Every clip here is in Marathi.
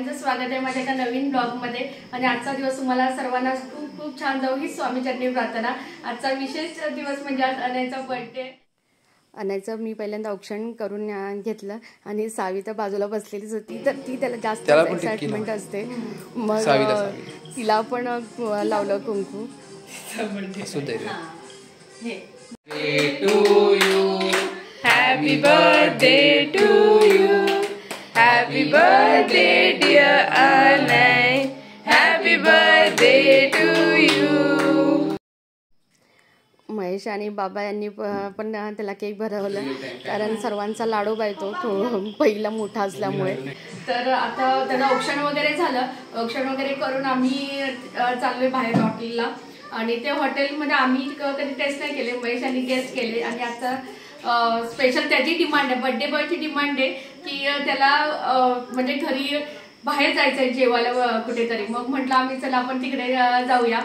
सगळ्यांचं स्वागत आहे माझ्या एका नवीन ब्लॉगमध्ये। आणि आजचा दिवस तुम्हाला सर्वांना खूप खूप छान जाऊ ही स्वामी चरणी प्रार्थना। आजचा विशेष दिवस म्हणजे आज अनयचा बर्थडे। अनयचं मी पहिल्यांदा औक्षण करून घेतलं आणि सावी तर बाजूला बसलेलीच होती, तर ती त्याला जास्त एक्साइटमेंट असते। मग तिला पण लावलं कुंकू। Happy birthday to you. Happy birthday dear Anay. Happy birthday to you. Mahesh आणि बाबा यांनी पण त्याला केक भरवलं, कारण सर्वांचा लाडू बायतो पहिला मोठा असल्यामुळे। तर आता त्याला औक्षण वगैरे झालं, औक्षण वगैरे करून आम्ही चाललोय बाहेर हॉटेलला। आणि ते हॉटेलमध्ये आम्ही कधी टेस्ट नाही केले, महेश यांनी टेस्ट केले। आणि आता स्पेशल त्याची डिमांड आहे, बर्थडे बॉयची डिमांड आहे की त्याला म्हणजे घरी बाहेर जायचं आहे जेवायला कुठेतरी। मग म्हटलं आम्ही चला आपण तिकडे जाऊया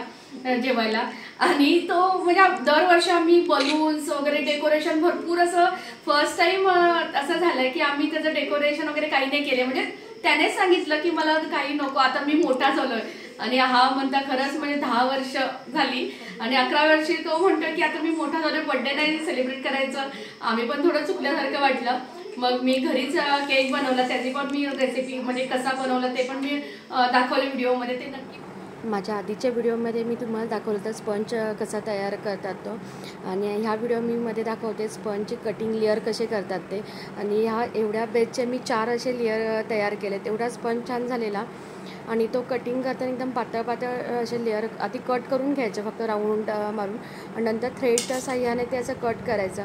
जेवायला। आणि तो म्हणजे दरवर्षी आम्ही बलून्स वगैरे डेकोरेशन भरपूर असं फर्स्ट टाइम असं झालंय की आम्ही त्याचं डेकोरेशन वगैरे काही नाही केले। म्हणजे त्याने सांगितलं की मला काही नको, आता मी मोठा झालोय। आणि हा म्हणता खरंच म्हणजे 10 वर्ष झाली आणि 11 वर्षी तो म्हणतो की आता मी मोठा झालोय, बर्थडे नाही सेलिब्रेट करायचं। आम्ही पण थोडं चुकल्यासारखं वाटलं। मग मी घरीच केक बनवला, त्याची पण मी रेसिपी म्हणजे कसा बनवला ते पण मी दाखवले व्हिडिओमध्ये। ते नक्की माझ्या आधीच्या व्हिडिओमध्ये मी तुम्हाला दाखवलं तर स्पंज कसा तयार करतात तो, आणि ह्या व्हिडिओ मी मध्ये दाखवते स्पंज कटिंग लेअर कसे करतात ते। आणि ह्या एवढ्या बेसचे मी 4 असे लेअर तयार केले। तेवढा स्पंज छान झालेला आणि तो कटिंग करताना एकदम पातळ पातळ असे लेअर आधी कट करून घ्यायचं, फक्त राऊंड मारून, आणि नंतर थ्रेडच्या साह्याने ते असं कट करायचं।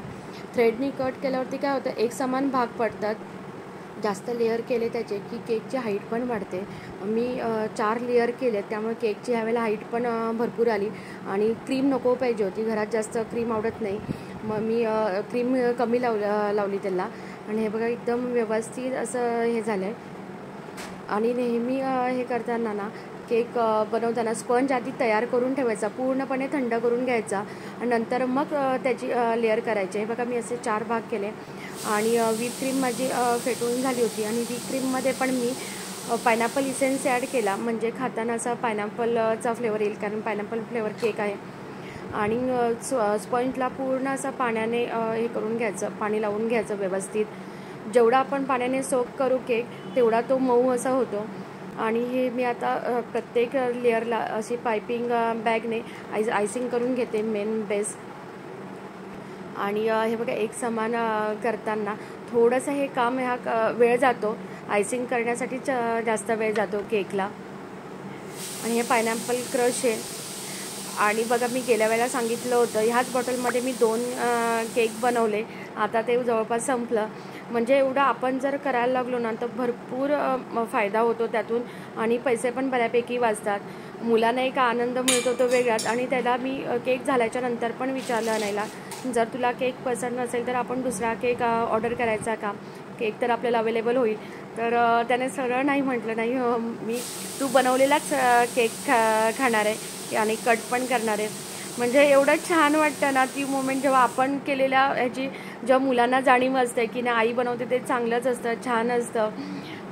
थ्रेडनी कट केल्यावरती काय होतं, एक समान भाग पडतात। जास्त लेअर केले त्याचे की केकची हाईट पण वाढते। मी 4 लेअर केले, त्यामुळे केकची ह्यावेळेला हाईट पण भरपूर आली। आणि क्रीम नको पाहिजे होती, घरात जास्त क्रीम आवडत नाही, मग मी क्रीम कमी लावली त्याला। आणि हे बघा एकदम व्यवस्थित असं हे झालं आहे। आणि नेहमी हे करताना ना केक बनवताना स्पंज आधी तयार करून ठेवायचा, पूर्णपणे थंड करून घ्यायचा आणि नंतर मग त्याची लेअर करायची। हे बघा मी असे 4 भाग केले आणि व्हीप क्रीम माझी फेटून झाली होती। आणि व्हीप क्रीममध्ये पण मी पायनॅपल इसेन्स ॲड केला, म्हणजे खाताना असा पायनॅपलचा फ्लेवर येईल, कारण पायनॅपल फ्लेवर केक आहे। आणि स्पंजला पूर्ण असं पाण्याने हे करून घ्यायचं, पाणी लावून घ्यायचं व्यवस्थित। जेवढा आपण पाण्याने सोक करू केक तेवढा तो मऊ असा होतो। आणि हे मी आता प्रत्येक लेअरला अशी पायपिंग बॅगने आयसिंग करून घेते, मेन बेस। आणि हे बघा एक समान करताना थोडंसं हे काम वेळ जातो, आयसिंग करण्यासाठी जास्त वेळ जातो केकला। आणि हे पायनॅपल क्रश आहे। आणि बघा मी गेल्या वेळेला सांगितलं होतं ह्याच बॉटलमध्ये मी 2 केक बनवले, आता ते जवळपास संपलं। म्हणजे एवढं आपण जर करायला लागलो ना तर भरपूर फायदा होतो त्यातून, आणि पैसे पण बऱ्यापैकी वाचतात। मुलांना एक आनंद मिळतो तो वेगळाच। आणि त्याला मी केक झाल्याच्या नंतर पण विचारलं आणायला, जर तुला केक पसंत नसेल तर आपण दुसरा केक ऑर्डर करायचा का, केक तर आपल्याला अवेलेबल होईल। तर त्याने सरळ नाही म्हटलं, नाही मी तू बनवलेलाच केक खाणार आहे आणि कट पण करणार आहे। म्हणजे एवढं छान वाटतं ना ती मोमेंट, जेव्हा आपण केलेल्या ह्याची जेव्हा मुलांना जाणीव असते की नाही आई बनवते ते चांगलंच असतं, छान असतं।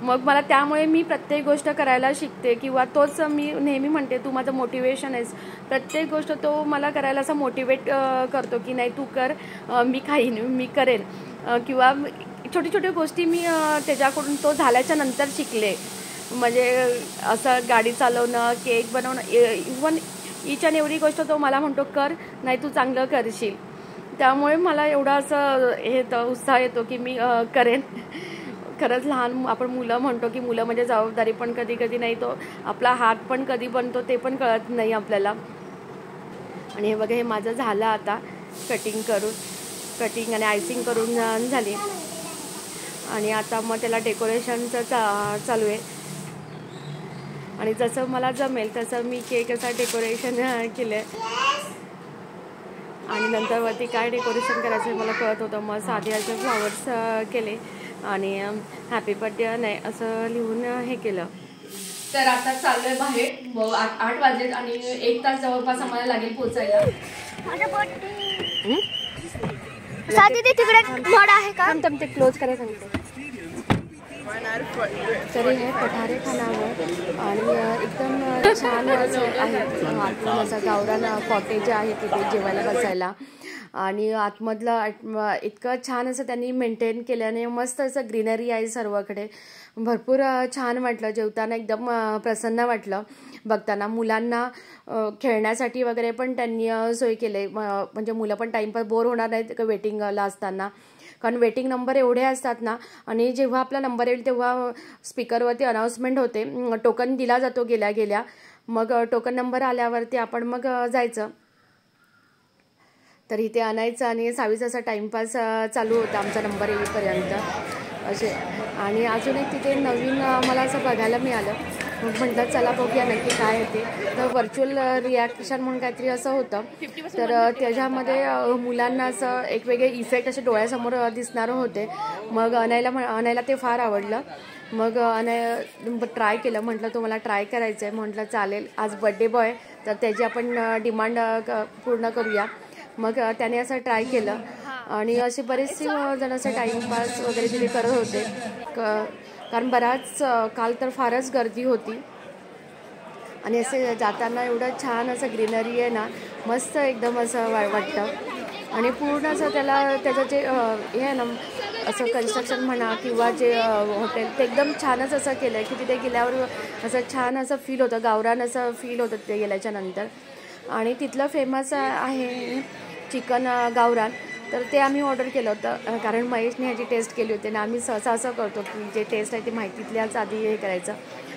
मग मला त्यामुळे मी प्रत्येक गोष्ट करायला शिकते, किंवा तोच मी नेहमी म्हणते तू माझं मोटिवेशन आहेस। प्रत्येक गोष्ट तो मला करायला असं मोटिवेट करतो की नाही तू कर, मी खाईन, मी करेन। किंवा छोटी छोटी गोष्टी मी त्याच्याकडून तो झाल्याच्या नंतर शिकले। म्हणजे असं गाडी चालवणं, केक बनवणं, इवन ईच अँड एव्हरी गोष्ट तो मला म्हणतो कर, नाही तू चांगलं करशील। त्यामुळे मला एवढा असं हे उत्साह येतो की मी करेन। खरंच लहान आपण मुलं म्हणतो की मुलं म्हणजे जबाबदारी, पण कधी कधी नाही, तो आपला हात पण कधी बनतो ते पण कळत नाही आपल्याला। आणि हे बघा हे माझं झालं आता कटिंग आणि आयसिंग करून झाली। आणि आता मग त्याला डेकोरेशनचं चालू आहे। आणि जसं मला जमेल तसं मी केक असं डेकोरेशन केलं आहे। आणि नंतर वरती काय डेकोरेशन करायचं मला कळत होतं, मग साधे असे फ्लॉवर्स केले आणि हॅपी बर्थडे नाही असं लिहून हे केलं। तर आता चाललोय बाहेर, 8 वाजलेत आणि 1 तास जवळपास आम्हाला लागेल पोहोचायला। साधी ते तिकडे मोड आहे का, ते क्लोज करायला सांगितलं। तरी हे पठारे खानावळ आणि एकदम छान असं आहे. आतून असं गावरान कॉटेज आहे तिथे जेवायला बसायला आणि आतमधलं इतकं छान असं त्यांनी मेंटेन केल्याने मस्त असं ग्रीनरी आहे सर्वकडे. भरपूर छान वाटलं जेवताना, एकदम प्रसन्न वाटलं बघताना. मुलांना खेळण्यासाठी वगैरे पण त्यांनी सोय केली, म्हणजे मुलं पण टाईमपास बोर होणार नाहीत वेटिंगला असताना. कारण वेटिंग नंबर एवढे असतात ना, आणि जेव्हा आपला नंबर येईल तेव्हा स्पीकरवरती अनाऊन्समेंट होते, टोकन दिला जातो गेल्या गेल्या. मग टोकन नंबर आल्यावरती आपण मग जायचं. तर इथे आणायचं आणि 6वीचा असा टाईमपास चालू होता आमचा नंबर येईपर्यंत असे. आणि अजून एक तिथे नवीन मला असं बघायला मिळालं. म्हटलं चला बघूया नक्की काय येते. तर व्हर्च्युअल रिॲक्शन म्हणून काहीतरी असं होतं. तर त्याच्यामध्ये मुलांना असं एक वेगळे इफेक्ट असे डोळ्यासमोर दिसणारे होते. मग आणायला ते फार आवडलं. मग ट्राय केलं. म्हटलं तुम्हाला ट्राय करायचं आहे. म्हटलं चालेल, आज बड्डे बॉय तर त्याची आपण डिमांड पूर्ण करूया. मग त्याने असं ट्राय केलं आणि असे बरेचसे जण असं टाईमपास वगैरे तिथे करत होते. कारण बराच काल तर फारच गर्दी होती आणि असे जाताना एवढं छान असं ग्रीनरी आहे ना, मस्त एकदम असं वाटतं. आणि पूर्ण असं त्याचं जे हे आहे ना, असं कन्स्ट्रक्शन म्हणा किंवा जे हॉटेल, ते एकदम छानच असं केलं आहे की तिथे गेल्यावर असं छान असं फील होतं, गावरान असं फील होतं ते गेल्याच्या नंतर. आणि तिथलं फेमस आहे चिकन गावरान, तर ते आम्ही ऑर्डर केलं होतं. कारण महेशने ह्याची टेस्ट केली होती आणि आम्ही सहसा असं करतो की जे टेस्ट आहे ती माहितीतल्याच आधी हे करायचं.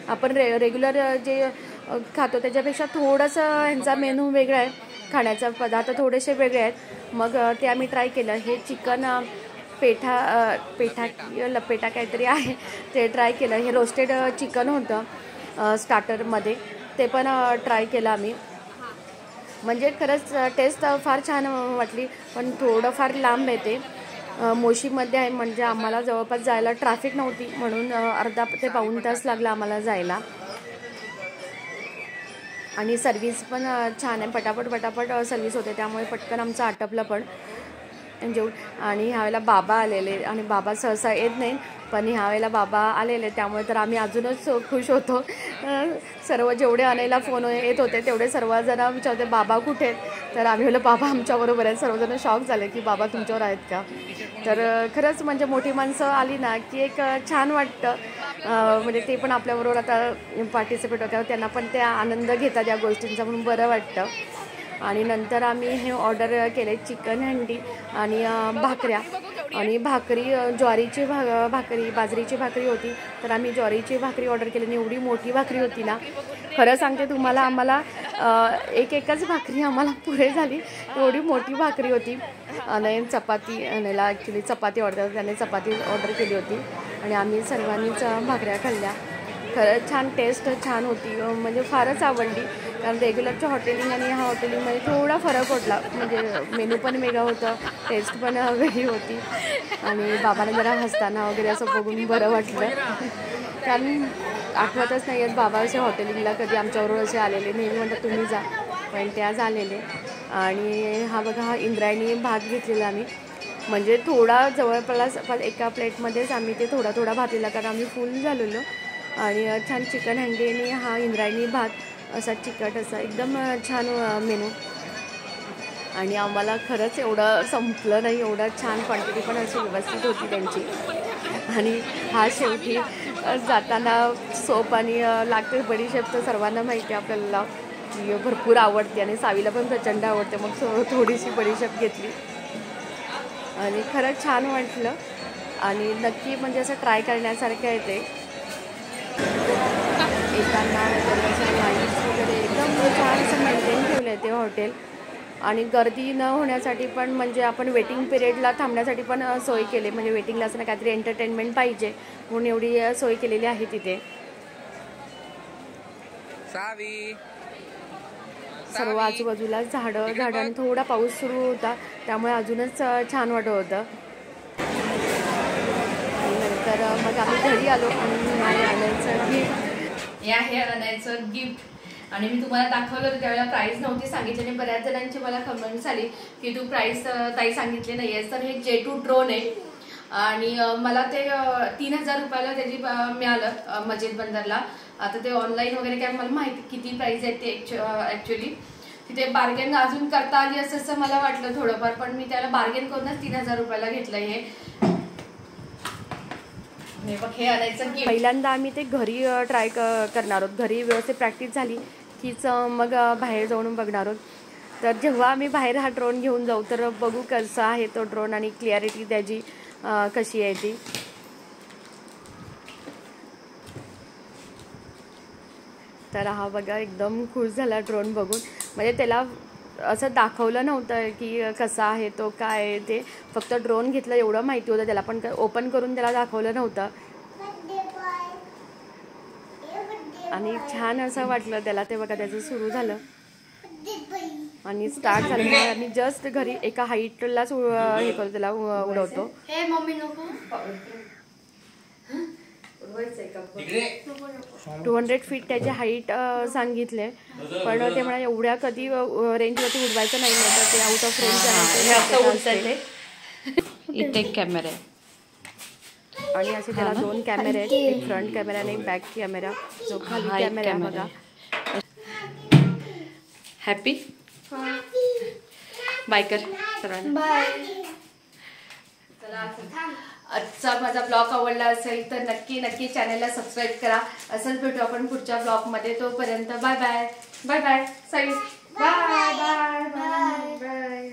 आपण रेग्युलर जे खातो त्याच्यापेक्षा थोडंसं ह्यांचा मेनू वेगळा आहे, खाण्याचा पदार्थ थोडेसे वेगळे आहेत. मग ते आम्ही ट्राय केलं. हे चिकन पेठा काहीतरी आहे ते ट्राय केलं. हे रोस्टेड चिकन होतं स्टार्टरमध्ये, ते पण ट्राय केलं आम्ही. म्हणजे खरंच टेस्ट फार छान वाटली, पण थोडंफार लांब येते. मोशीमध्ये आहे, म्हणजे आम्हाला जवळपास जायला ट्रॅफिक नव्हती म्हणून अर्धा ते पाऊण तास लागला आम्हाला जायला. आणि सर्विस पण छान आहे, पटापट सर्विस होते, त्यामुळे पटकन आमचं आटपलं पण जेवण. आणि ह्यावेळेला बाबा आलेले, आणि बाबा सहसा येत नाही, पण ह्यावेळेला बाबा आलेले त्यामुळे तर आम्ही अजूनच खुश होतो. सर्व जेवढे आणायला फोन येत होते तेवढे सर्वजण विचारते बाबा कुठे आहेत. तर आम्ही बोललो बाबा आमच्याबरोबर आहेत. सर्वजण शॉक झाले की बाबा तुमच्यावर आहेत का. तर खरंच म्हणजे मोठी माणसं आली ना की एक छान वाटतं. म्हणजे ते पण आपल्याबरोबर आता पार्टिसिपेट होत्या, त्यांना पण ते आनंद घेतात या गोष्टींचा, म्हणून बरं वाटतं. आणि नंतर आम्ही हे ऑर्डर केले चिकन हंडी आणि भाकऱ्या. आणि भाकरी ज्वारीची भाकरी, बाजरीची भाकरी होती, तर आम्ही ज्वारीची भाकरी ऑर्डर केली. आणि एवढी मोठी भाकरी होती ना, खरं सांगते तुम्हाला, आम्हाला एकच भाकरी आम्हाला पुरे झाली, एवढी मोठी भाकरी होती. आणि चपाती आणायला ॲक्च्युली चपाती ऑर्डर, त्याने चपाती ऑर्डर केली होती आणि आम्ही सर्वांनीच भाकऱ्या खाल्ल्या. खरंच छान, टेस्ट छान होती, म्हणजे फारच आवडली. कारण रेग्युलरच्या हॉटेलिंग आणि ह्या हॉटेलिंगमध्ये थोडा फरक वाटला. म्हणजे मेनू पण वेगळं होतं, टेस्ट पण वेगळी होती. आणि बाबाने जरा हसताना वगैरे असं बघून बरं वाटलं. कारण आठवतच नाही आहेत बाबा असे हॉटेलिंगला कधी आमच्याबरोबर असे आलेले. नेहमी म्हणतात तुम्ही जा, पण ते आज आलेले. आणि हा बघा, हा इंद्रायणी भात घेतलेला आम्ही, म्हणजे थोडा जवळपास एका प्लेटमध्येच आम्ही ते थोडा भात दिला, कारण आम्ही फुल झालेलो. आणि छान चिकन हंडी आणि हा इंद्रायणी भात असा चिकट असा एकदम छान मेनू. आणि आम्हाला खरंच एवढं संपलं नाही, एवढं छान क्वांटिटी पण अशी व्यवस्थित होती त्यांची. आणि हा शेवटी जाताना सोप आणि लागते बडीशेप, तर सर्वांना माहिती आहे आपल्याला की भरपूर आवडते आणि सावीला पण प्रचंड आवडते. मग थोडीशी बडीशेप घेतली आणि खरंच छान वाटलं. आणि नक्की म्हणजे असं ट्राय करण्यासारखं आहे ते. येताना वगैरे असं लाईट्स वगैरे एकदम छान असं मेंटेन ठेवलं आहे ते हॉटेल. आणि गर्दी न होण्यासाठी पण, म्हणजे आपण वेटिंग पिरियडला थांबण्यासाठी पण सोय केली. म्हणजे वेटिंगला असं काहीतरी एंटरटेनमेंट पाहिजे म्हणून एवढी सोय केलेली आहे तिथे. सर्व आजूबाजूला झाडं आणि थोडा पाऊस सुरू होता, त्यामुळे अजूनच छान वाटत होतं. नंतर मग आम्ही घरी आलो आणि आणायचं गिफ्ट. आणि मी तुम्हाला दाखवलं होतं त्यावेळेला प्राईस नव्हती सांगितली, आणि बऱ्याच जणांची मला कमेंट्स आली की तू प्राईस ताई सांगितली नाही आहेस. तर हे J2 ड्रोन आहे आणि मला ते 3000 रुपयाला त्याची मिळालं मस्जिद बंदरला. आता ते ऑनलाईन वगैरे काय मला माहिती किती प्राइस आहे ते ॲक्च्युली. तिथे बार्गेन अजून करता आली असं मला वाटलं थोडंफार, पण मी त्याला बार्गेन करूनच 3000 रुपयाला घेतलं. हे बघ, हे आणायचं की पहिल्यांदा आम्ही ते घरी ट्राय करणार आहोत. घरी व्यवस्थित प्रॅक्टिस झाली कीच मग बाहेर जाऊन बघणार आहोत. तर जेव्हा आम्ही बाहेर हा ड्रोन घेऊन जाऊ तर बघू कसा आहे तो ड्रोन आणि क्लिअरिटी त्याची कशी आहे ती. तर हा बघा एकदम खुश झाला ड्रोन बघून. म्हणजे त्याला असं दाखवलं नव्हतं की कसा आहे तो काय आहे ते, फक्त ड्रोन घेतलं एवढं माहिती होतं त्याला, पण ओपन करून त्याला दाखवलं नव्हतं. आणि छान असं वाटलं त्याला. ते बघा त्याचं सुरू झालं आणि स्टार्ट झालं. आणि जस्ट घरी एका हाईटलाच हे करतो त्याला उडवतो. 200 फीट त्याची हाईट सांगितले, पण ते मला एवढ्या कधी रेंजवरती उडवायचं नाही तर ते आउट ऑफ रेंज. इथे एक कॅमेरा आहे आणि असे त्याला 2 कॅमेरे आहेत, एक फ्रंट कॅमेरा आणि एक बॅक कॅमेरा. जो खाली कॅमेरा बघा. हॅपी बाय कर सर्वांना. आजचा माझा ब्लॉग आवडला असेल तर नक्की चॅनलला सबस्क्राईब करा. असंच भेटू आपण पुढच्या ब्लॉगमध्ये. तोपर्यंत bye bye bye bye Sai. Bye bye bye bye.